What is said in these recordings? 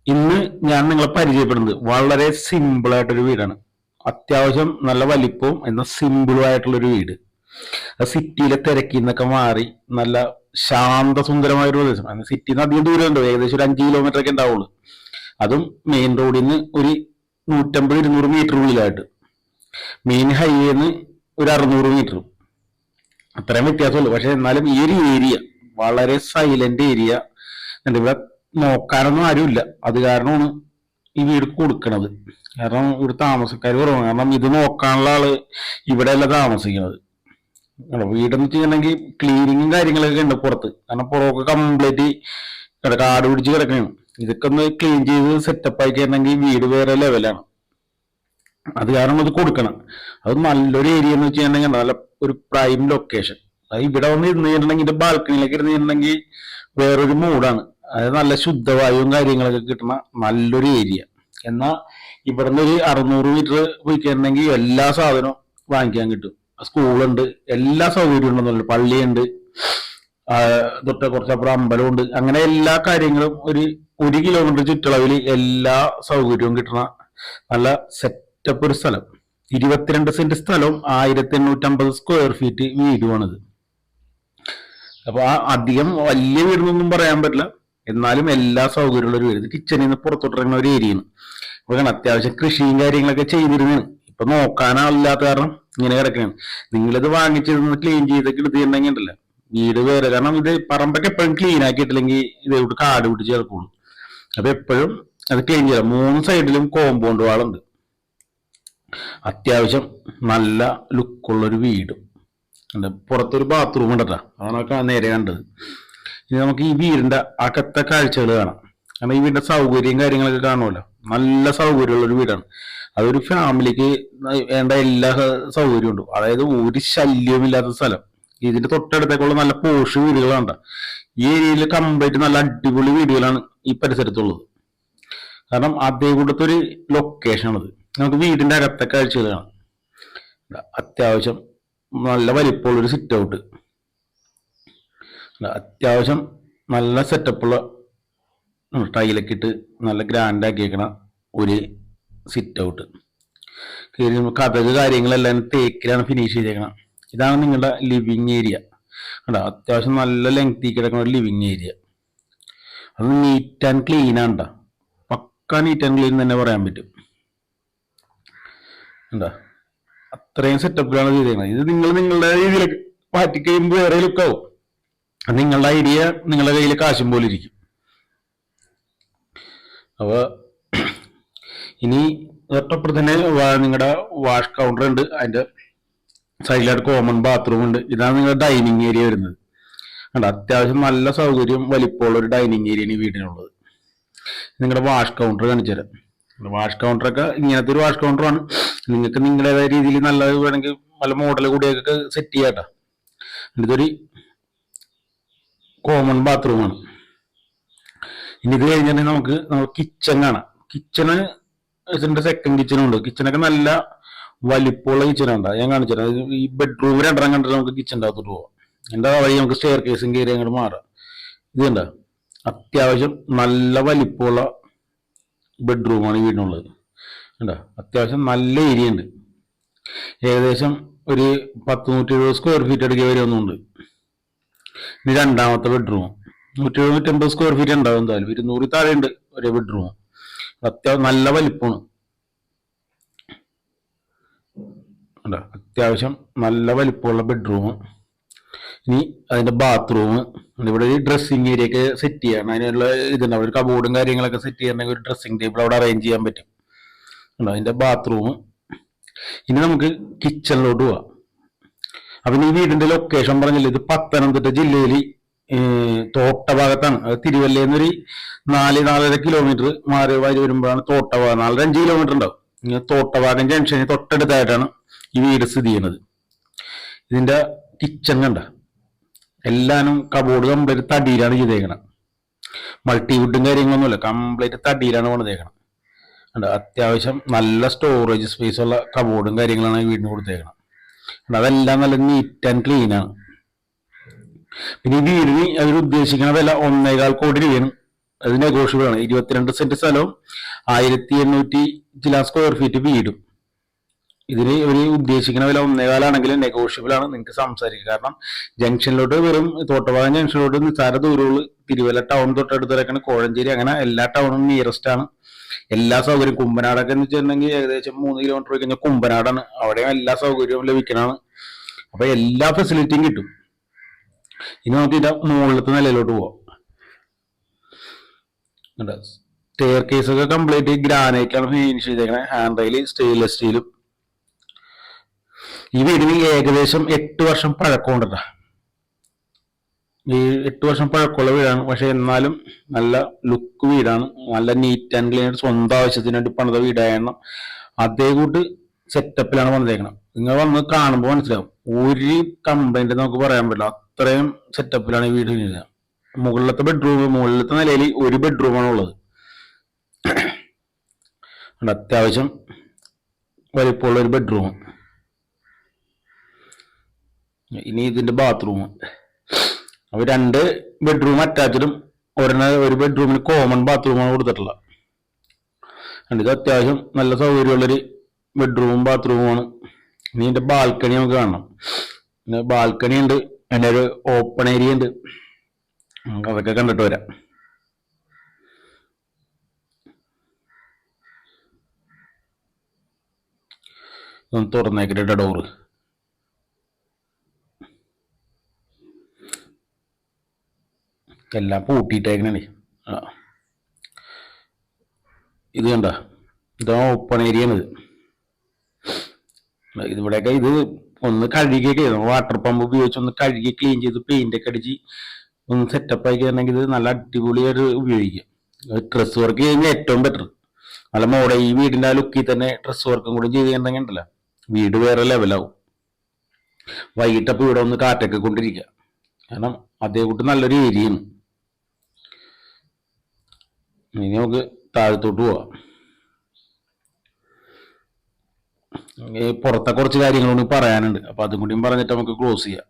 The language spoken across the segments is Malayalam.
ഇന്ന് ഞാൻ നിങ്ങളെ പരിചയപ്പെടുന്നത് വളരെ സിമ്പിൾ ആയിട്ടൊരു വീടാണ്. അത്യാവശ്യം നല്ല വലിപ്പവും എന്നാൽ സിമ്പിളും ആയിട്ടുള്ളൊരു വീട്. സിറ്റിയിലെ തിരക്കിൽ നിന്നൊക്കെ മാറി നല്ല ശാന്തസുന്ദരമായ ഒരു പ്രദേശം. സിറ്റിയിൽ നിന്ന് അധികം ദൂരം ഉണ്ടോ, ഏകദേശം ഒരു 5 കിലോമീറ്റർ ഒക്കെ ഉണ്ടാവുള്ളൂ. അതും മെയിൻ റോഡിൽ നിന്ന് ഒരു 150-200 മീറ്റർ ഉള്ളിലായിട്ട്, മെയിൻ ഹൈവേന്ന് ഒരു 600 മീറ്ററും, അത്രയും വ്യത്യാസമുള്ളൂ. പക്ഷെ എന്നാലും ഈ ഒരു ഏരിയ വളരെ സൈലന്റ് ഏരിയ. ഇവിടെ നോക്കാനൊന്നും ആരുമില്ല. അത് കാരണമാണ് ഈ വീട് കൊടുക്കണത്. കാരണം ഇവിടെ താമസക്കാർ കുറവാണ്. കാരണം ഇത് നോക്കാനുള്ള ആള് ഇവിടെയല്ല താമസിക്കുന്നത്. വീടെന്ന് വെച്ചിട്ടുണ്ടെങ്കിൽ ക്ലീനിങ്ങും കാര്യങ്ങളൊക്കെ ഉണ്ട് പുറത്ത്. കാരണം പുറമൊക്കെ കംപ്ലീറ്റ് കാട് പിടിച്ച് കിടക്കുകയാണ്. ഇതൊക്കെ ഒന്ന് ക്ലീൻ ചെയ്ത് സെറ്റപ്പ് ആക്കി കഴിഞ്ഞെങ്കിൽ വീട് വേറെ ലെവലാണ്. അത് കാരണം അത് കൊടുക്കണം. അത് നല്ലൊരു ഏരിയ എന്ന് വെച്ചിട്ടുണ്ടെങ്കിൽ നല്ല ഒരു പ്രൈം ലൊക്കേഷൻ. അത് ഇവിടെ വന്ന് ഇരുന്ന് കഴിഞ്ഞിട്ടുണ്ടെങ്കിൽ ബാൽക്കണിയിലേക്ക് ഇരുന്ന് കഴിഞ്ഞിട്ടുണ്ടെങ്കിൽ വേറൊരു മൂഡാണ്. അതായത് നല്ല ശുദ്ധവായുവും കാര്യങ്ങളൊക്കെ കിട്ടുന്ന നല്ലൊരു ഏരിയ. എന്നാൽ ഇവിടുന്ന് ഒരു 600 മീറ്റർ പോയി കഴിഞ്ഞിട്ടുണ്ടെങ്കിൽ എല്ലാ സാധനവും വാങ്ങിക്കാൻ കിട്ടും. സ്കൂളുണ്ട്, എല്ലാ സൗകര്യവും ഉണ്ടെന്നുള്ളു, പള്ളിയുണ്ട്, തൊട്ട് കുറച്ചപ്പുറം അമ്പലമുണ്ട്. അങ്ങനെ എല്ലാ കാര്യങ്ങളും ഒരു കിലോമീറ്റർ ചുറ്റളവിൽ എല്ലാ സൗകര്യവും കിട്ടുന്ന നല്ല സെറ്റപ്പ് ഒരു സ്ഥലം. 22 സെന്റ് സ്ഥലവും 1850 സ്ക്വയർ ഫീറ്റ് വീടുമാണിത്. അപ്പൊ അധികം വലിയ വീടെന്നൊന്നും പറയാൻ പറ്റില്ല, എന്നാലും എല്ലാ സൗകര്യമുള്ള ഒരു വീട്. കിച്ചണിൽ നിന്ന് പുറത്തോട്ടിറങ്ങുന്ന ഒരു ഏരിയയാണ്. അപ്പൊ അത്യാവശ്യം കൃഷിയും കാര്യങ്ങളൊക്കെ ചെയ്തിരുന്നതാണ്. ഇപ്പൊ നോക്കാനാളില്ലാത്ത കാരണം ഇങ്ങനെ കിടക്കുകയാണ്. നിങ്ങളിത് വാങ്ങിച്ചിരുന്ന് ക്ലീൻ ചെയ്തൊക്കെ എടുത്തിട്ടുണ്ടെങ്കിൽ ഉണ്ടല്ലോ വീട് വേറെ. കാരണം ഇത് പറമ്പൊക്കെ എപ്പോഴും ക്ലീൻ ആക്കിയിട്ടില്ലെങ്കിൽ ഇതോട്ട് കാട് പിടിച്ച് കിടക്കുള്ളൂ. അപ്പൊ എപ്പോഴും അത് ക്ലീൻ ചെയ്യാം. 3 സൈഡിലും കോമ്പൗണ്ട് വാളുണ്ട്. അത്യാവശ്യം നല്ല ലുക്കുള്ളൊരു വീടും. പുറത്തൊരു ബാത്റൂം ഉണ്ടട്ടാ, അതാണ് നേരെ കണ്ടത്. ഇനി നമുക്ക് ഈ വീടിന്റെ അകത്തെ കാഴ്ചകൾ കാണാം. കാരണം ഈ വീടിന്റെ സൗകര്യം കാര്യങ്ങളൊക്കെ കാണുമല്ലോ. നല്ല സൗകര്യമുള്ള ഒരു വീടാണ്. അതൊരു ഫാമിലിക്ക് വേണ്ട എല്ലാ സൗകര്യവും ഉണ്ട്. അതായത് ഒരു ശല്യമില്ലാത്ത സ്ഥലം. ഇതിന്റെ തൊട്ടടുത്തേക്കുള്ള നല്ല പോഷ് വീടുകളാണ്. ഈ ഏരിയയിൽ കംപ്ലീറ്റ് നല്ല അടിപൊളി വീടുകളാണ് ഈ പരിസരത്തുള്ളത്. കാരണം അതേ കൂടത്തെ ഒരു ലൊക്കേഷനാണത്. നമുക്ക് വീടിന്റെ അകത്തെ കാഴ്ചകൾ കാണാം. അത്യാവശ്യം നല്ല വലിപ്പമുള്ളൊരു സിറ്റ് ഔട്ട്, അത്യാവശ്യം നല്ല സെറ്റപ്പുള്ള ടൈലൊക്കെ ഇട്ട് നല്ല ഗ്രാൻഡ് ആക്കിയേക്കണ ഒരു സിറ്റ് ഔട്ട്. കഥക് കാര്യങ്ങളെല്ലാം തേക്കിലാണ് ഫിനിഷ് ചെയ്തേക്കണം. ഇതാണ് നിങ്ങളുടെ ലിവിങ് ഏരിയ. കണ്ടോ, അത്യാവശ്യം നല്ല ലെങ്തി കിടക്കുന്ന ഒരു ലിവിങ് ഏരിയ. അത് നീറ്റ് ആൻഡ് ക്ലീൻ ആണ് കേട്ടോ. പക്ക നീറ്റ് ആൻഡ് ക്ലീൻ തന്നെ പറയാൻ പറ്റും. എന്താ അത്രയും സെറ്റപ്പിലാണ് ചെയ്തേക്കുന്നത്. ഇത് നിങ്ങളുടെ രീതിയിലൊക്കെ മാറ്റി കഴിയുമ്പോൾ വേറെ ലുക്കാവും. നിങ്ങളുടെ ഐഡിയ നിങ്ങളുടെ കയ്യിൽ കാശും പോലെ ഇരിക്കും. അപ്പൊ ഇനി തൊട്ടപ്പുറത്ത് തന്നെ നിങ്ങളുടെ വാഷ് കൗണ്ടർ ഉണ്ട്. അതിന്റെ സൈഡിലായിട്ട് കോമൺ ബാത്റൂം ഉണ്ട്. ഇതാണ് നിങ്ങളുടെ ഡൈനിങ് ഏരിയ വരുന്നത്. കണ്ടോ, അത്യാവശ്യം നല്ല സൗകര്യം വലിപ്പമുള്ള ഒരു ഡൈനിങ് ഏരിയയാണ് ഈ വീടിനുള്ളത്. നിങ്ങളുടെ വാഷ് കൗണ്ടർ കാണിച്ചു തരാം. വാഷ് കൗണ്ടറൊക്കെ ഇങ്ങനത്തെ ഒരു വാഷ് കൗണ്ടറാണ്. നിങ്ങൾക്ക് നിങ്ങളുടേതായ രീതിയിൽ നല്ലത് വേണമെങ്കിൽ നല്ല മോഡൽ കൂടിയൊക്കെ സെറ്റ് ചെയ്യാട്ടോ. ഇതൊരു കോമൺ ബാത്റൂമാണ്. ഇനി ഇത് കഴിഞ്ഞിട്ടുണ്ടെങ്കിൽ നമുക്ക് കിച്ചൺ കാണാം. കിച്ചണ് ഇതിന്റെ സെക്കൻഡ് കിച്ചണും ഉണ്ട്. കിച്ചണൊക്കെ നല്ല വലിപ്പമുള്ള കിച്ചണുണ്ട്. ഞാൻ കാണിച്ചുതരാം. ഈ ബെഡ്റൂം 2 കണ്ടിട്ട് നമുക്ക് കിച്ചൻ്റെ അകത്തോട്ട് പോവാം. എൻ്റെ വഴി നമുക്ക് സ്റ്റെയർ കേസും കയറി അങ്ങോട്ട് മാറാം. ഇതുണ്ട്, അത്യാവശ്യം നല്ല വലിപ്പമുള്ള ബെഡ്റൂമാണ് ഈ വീടിനുള്ളത്. ഉണ്ടോ, അത്യാവശ്യം നല്ല ഏരിയ ഉണ്ട്. ഏകദേശം ഒരു 100-170 സ്ക്വയർ ഫീറ്റ് അടുക്കി വരുന്നുണ്ട്. ഇനി രണ്ടാമത്തെ ബെഡ്റൂം 170-180 സ്ക്വയർ ഫീറ്റ് ഉണ്ടാവും. എന്തായാലും 200 താഴെ ഉണ്ട് ഒരേ ബെഡ്റൂം. അത്യാവശ്യം നല്ല വലിപ്പമാണ്. അത്യാവശ്യം നല്ല വലിപ്പമുള്ള ബെഡ്റൂം. ഇനി അതിന്റെ ബാത്റൂം. ഇവിടെ ഒരു ഡ്രസ്സിങ് ഏരിയ ഒക്കെ സെറ്റ് ചെയ്യണം. അതിനുള്ള ഇതുണ്ടാവും, ഒരു കബോർഡും കാര്യങ്ങളൊക്കെ സെറ്റ് ചെയ്യണമെങ്കിൽ ഒരു ഡ്രസ്സിംഗ് ടേബിൾ അവിടെ അറേഞ്ച് ചെയ്യാൻ പറ്റും. അതിന്റെ ബാത്റൂം. ഇനി നമുക്ക് കിച്ചണിലോട്ട് പോവാം. അപ്പൊ ഈ വീടിന്റെ ലൊക്കേഷൻ പറഞ്ഞില്ലേ, ഇത് പത്തനംതിട്ട ജില്ലയിൽ തോട്ട ഭാഗത്താണ്. അത് തിരുവല്ലയിൽ 4-4.5 കിലോമീറ്റർ മാറി വരുമ്പോഴാണ് തോട്ടഭാഗം. 4-5 കിലോമീറ്റർ ഉണ്ടാവും. തോട്ടഭാഗം ജംഗ്ഷന് തൊട്ടടുത്തായിട്ടാണ് ഈ വീട് സ്ഥിതി ചെയ്യുന്നത്. ഇതിന്റെ കിച്ചൺ കണ്ട, എല്ലാനും കബോർഡ് കംപ്ലീറ്റ് തടിയിലാണ് ചെയ്തേക്കണം. മൾട്ടിവുഡും കാര്യങ്ങളൊന്നുമില്ല, കംപ്ലീറ്റ് തടിയിലാണ് പണിതേക്കണം. അത്യാവശ്യം നല്ല സ്റ്റോറേജ് സ്പേസ് ഉള്ള കബോർഡും കാര്യങ്ങളാണ് ഈ വീടിന് കൊടുത്തേക്കണം. അതെല്ലാം നല്ല നീറ്റ് ആൻഡ് ക്ലീൻ ആണ്. പിന്നെ ഈ വീടിന് അവർ ഉദ്ദേശിക്കുന്ന വില 1.25 കോടി രൂപയാണ് അത് നെഗോഷ്യബിൾ ആണ്. 22 സെന്റ് സ്ഥലവും 1800 ചില സ്ക്വയർ ഫീറ്റ് വീടും. ഇതിന് ഒരു ഉദ്ദേശിക്കുന്ന വില 1.25 ആണെങ്കിലും നെഗോഷ്യബിൾ ആണ്, നിങ്ങൾക്ക് സംസാരിക്കുക. കാരണം ജംഗ്ഷനിലോട്ട് വെറും തോട്ടഭാഗം ജംഗ്ഷനിലോട്ട് നിസ്സാര ദൂരമുള്ളൂ. തിരുവല്ല ടൗൺ തൊട്ടടുത്ത് കോഴഞ്ചേരി, അങ്ങനെ എല്ലാ ടൗണും നിയറസ്റ്റ് ആണ്. എല്ലാ സൗകര്യം കുമ്പനാടൊക്കെ എന്ന് വെച്ചിട്ടുണ്ടെങ്കിൽ ഏകദേശം 3 കിലോമീറ്റർ പോയി കഴിഞ്ഞാൽ കുമ്പനാടാണ്. അവിടെ എല്ലാ സൗകര്യവും ലഭിക്കണതാണ്. അപ്പൊ എല്ലാ ഫെസിലിറ്റിയും കിട്ടും. ഇനി നമുക്ക് ഇതിന്റെ മുകളിലത്തെ നിലയിലോട്ട് പോവാം. സ്റ്റെയർ കേസ് ഒക്കെ കംപ്ലീറ്റ് ഗ്രാനൈറ്റ് ആണ് ഫിനിഷ് ചെയ്തേക്കണേ. ഹാൻഡ് റെയിൽ സ്റ്റെയിൻലെസ് സ്റ്റീലും. ഈ വീടിന് ഏകദേശം 8 വർഷം പഴക്കമുണ്ടല്ലോ. ഈ 8 വർഷം പഴക്കമുള്ള വീടാണ്. പക്ഷെ എന്നാലും നല്ല ലുക്ക് വീടാണ്. നല്ല നീറ്റ് ആൻഡ് ക്ലീൻ. സ്വന്തം ആവശ്യത്തിന് വേണ്ടി പണിത വീടായിരുന്നു. അതേ കൂട്ട് സെറ്റപ്പിലാണ് വന്നേക്കണം. നിങ്ങൾ വന്ന് കാണുമ്പോൾ മനസ്സിലാവും. ഒരു കംപ്ലൈന്റ് നമുക്ക് പറയാൻ പറ്റില്ല. അത്രയും സെറ്റപ്പിലാണ് ഈ വീട്. മുകളിലത്തെ നിലയിൽ ഒരു ബെഡ്റൂമാണ് ഉള്ളത്. അത്യാവശ്യം വലിപ്പമുള്ള ഒരു ബെഡ്റൂം. ഇനി ഇതിന്റെ ബാത്റൂം. അപ്പൊ 2 ബെഡ്റൂം അറ്റാച്ച്ഡും ഒരു ബെഡ്റൂമിന് കോമൺ ബാത്റൂമാണ് കൊടുത്തിട്ടുള്ളത്. ഇത് അത്യാവശ്യം നല്ല സൗകര്യമുള്ളൊരു ബെഡ്റൂമും ബാത്റൂമുമാണ്. ഇനി ഇതിന്റെ ബാൽക്കണി നമുക്ക് കാണണം. പിന്നെ ബാൽക്കണി ഉണ്ട്, അതിൻ്റെ ഒരു ഓപ്പൺ ഏരിയ ഉണ്ട്. അതൊക്കെ കണ്ടിട്ട് വരാം. ഒന്ന് തുറന്നേക്കിട്ട ഡോറ്. എല്ലാം പൂട്ടിയിട്ടേക്കണേ. ഇത് കണ്ട, ഇതാ ഓപ്പൺ ഏരിയ ആണ്. ഇതിവിടെയൊക്കെ ഇത് ഒന്ന് കഴുകിയൊക്കെ വാട്ടർ പമ്പ് ഉപയോഗിച്ച് ഒന്ന് കഴുകി ക്ലീൻ ചെയ്ത് പെയിന്റ് ഒക്കെ അടിച്ച് ഒന്ന് സെറ്റപ്പ് ആക്കി തരണമെങ്കിൽ ഇത് നല്ല അടിപൊളിയായിട്ട് ഉപയോഗിക്കാം. ഡ്രസ് വർക്ക് ചെയ്യുന്നത് ഏറ്റവും ബെറ്റർ. നല്ല മോഡൽ. ഈ വീടിന്റെ ആ ലുക്കിൽ തന്നെ ഡ്രസ് വർക്കും കൂടി ചെയ്ത് കഴിഞ്ഞിട്ടുണ്ടെങ്കിൽ ഉണ്ടല്ലോ, വീട് വേറെ ലെവലാവും. വൈകിട്ടപ്പോൾ ഇവിടെ ഒന്ന് കാറ്റൊക്കെ കൊണ്ടിരിക്കുക. കാരണം അതേ കൂട്ട് നല്ലൊരു ഏരിയയാണ്. ഇനി നമുക്ക് താഴത്തോട്ട് പോവാം. പുറത്തെ കുറച്ച് കാര്യങ്ങളൊന്നും പറയാനുണ്ട്. അപ്പൊ അതും കൂടിയും പറഞ്ഞിട്ട് നമുക്ക് ക്ലോസ് ചെയ്യാം.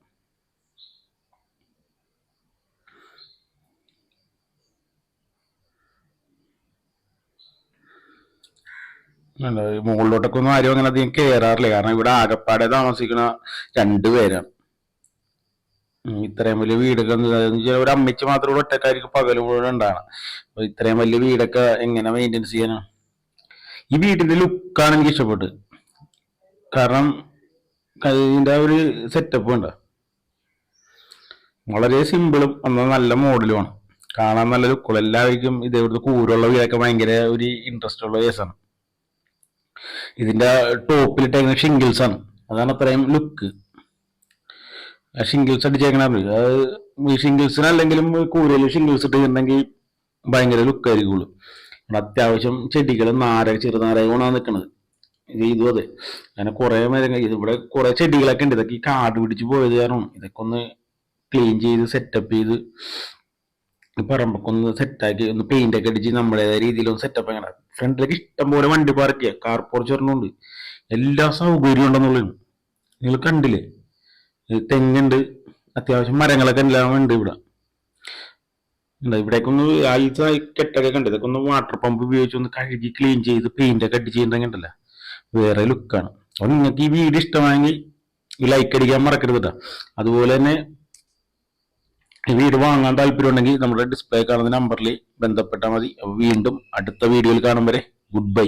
മുകളിലോട്ടൊക്കെ ഒന്നും ആരും അങ്ങനെ അധികം കയറാറില്ല. കാരണം ഇവിടെ ആകപ്പാടെ താമസിക്കുന്ന 2 പേരാണ്. ഇത്രയും വലിയ വീടൊക്കെ ഒരു അമ്മച്ചി മാത്രം ഇവിടെ ഒറ്റക്കാർക്ക് പകലും മുഴുവൻ ഉണ്ടാകണം. അപ്പൊ ഇത്രയും വലിയ വീടൊക്കെ എങ്ങനെ മെയിൻറ്റെയിൻസ് ചെയ്യാനാണ്? ഈ വീടിന്റെ ലുക്കാണ് എനിക്ക് ഇഷ്ടപ്പെട്ടത്. കാരണം ഇതിന്റെ ഒരു സെറ്റപ്പ് ഉണ്ട്. വളരെ സിമ്പിളും എന്നാൽ നല്ല മോഡലുമാണ്. കാണാൻ നല്ല ലുക്കുള്ള, എല്ലാവർക്കും ഇതേപോലത്തെ കൂരുള്ള വീടൊക്കെ ഭയങ്കര ഒരു ഇൻട്രസ്റ്റ് ഉള്ള കേസാണ്. ഇതിന്റെ ടോപ്പിലിട്ടേക്കുന്ന ഷിംഗിൾസ് ആണ്. അതാണ് അത്രയും ലുക്ക്. ഷിംഗിൾസ് അടിച്ചേക്കണ അത് ഈ ഷിംഗിൾസിന് അല്ലെങ്കിലും കൂരയിൽ ഷിംഗിൾസ് ഇട്ടിട്ടുണ്ടെങ്കിൽ ഭയങ്കര ലുക്കായിരിക്കുള്ളൂ. അത്യാവശ്യം ചെടികൾ ചെറുനാരകമാണ് നിൽക്കുന്നത്. ഇതും അതെ. അങ്ങനെ കുറെ മരങ്ങൾ, ഇതിവിടെ കുറെ ചെടികളൊക്കെ ഉണ്ട്. ഇതൊക്കെ ഈ കാട് പിടിച്ച് പോയത് കാരണം ഇതൊക്കെ ഒന്ന് ക്ലീൻ ചെയ്ത് സെറ്റപ്പ് ചെയ്ത് പറമ്പൊക്കെ ഒന്ന് സെറ്റാക്കി ഒന്ന് പെയിന്റ് ഒക്കെ അടിച്ച് നമ്മുടേതായ രീതിയിലൊന്ന് സെറ്റപ്പ് ആക്കണം. ഫ്രണ്ടിലേക്ക് ഇഷ്ടംപോലെ വണ്ടി പാർക്ക് ചെയ്യുക. കാർ പോർച്ച് ഒരെണ്ണമുണ്ട്. എല്ലാ സൗകര്യവും ഉണ്ടെന്നുള്ളതാണ്. നിങ്ങൾ കണ്ടില്ലേ? തെങ്ങുണ്ട്, അത്യാവശ്യം മരങ്ങളൊക്കെ എല്ലാം ഉണ്ട് ഇവിടെ. ഇവിടേക്ക് ഒന്ന് കെട്ടൊക്കെ കണ്ട് ഇതൊക്കെ ഒന്ന് വാട്ടർ പമ്പ് ഉപയോഗിച്ച് ഒന്ന് കഴുകി ക്ലീൻ ചെയ്ത് പെയിന്റ് ഒക്കെ അടിച്ച് ചെയ്യണ്ടെങ്കിൽ ഉണ്ടല്ലോ വേറെ ലുക്കാണ്. അപ്പൊ നിങ്ങൾക്ക് ഈ വീഡിയോ ഇഷ്ടമായെങ്കിൽ ലൈക്ക് അടിക്കാൻ മറക്കരുത് കേട്ടോ. അതുപോലെ തന്നെ ഈ വീട് വാങ്ങാൻ താല്പര്യം ഉണ്ടെങ്കിൽ നമ്മുടെ ഡിസ്പ്ലേ കാണുന്ന നമ്പറിൽ ബന്ധപ്പെട്ടാൽ മതി. വീണ്ടും അടുത്ത വീഡിയോയിൽ കാണും വരെ ഗുഡ് ബൈ.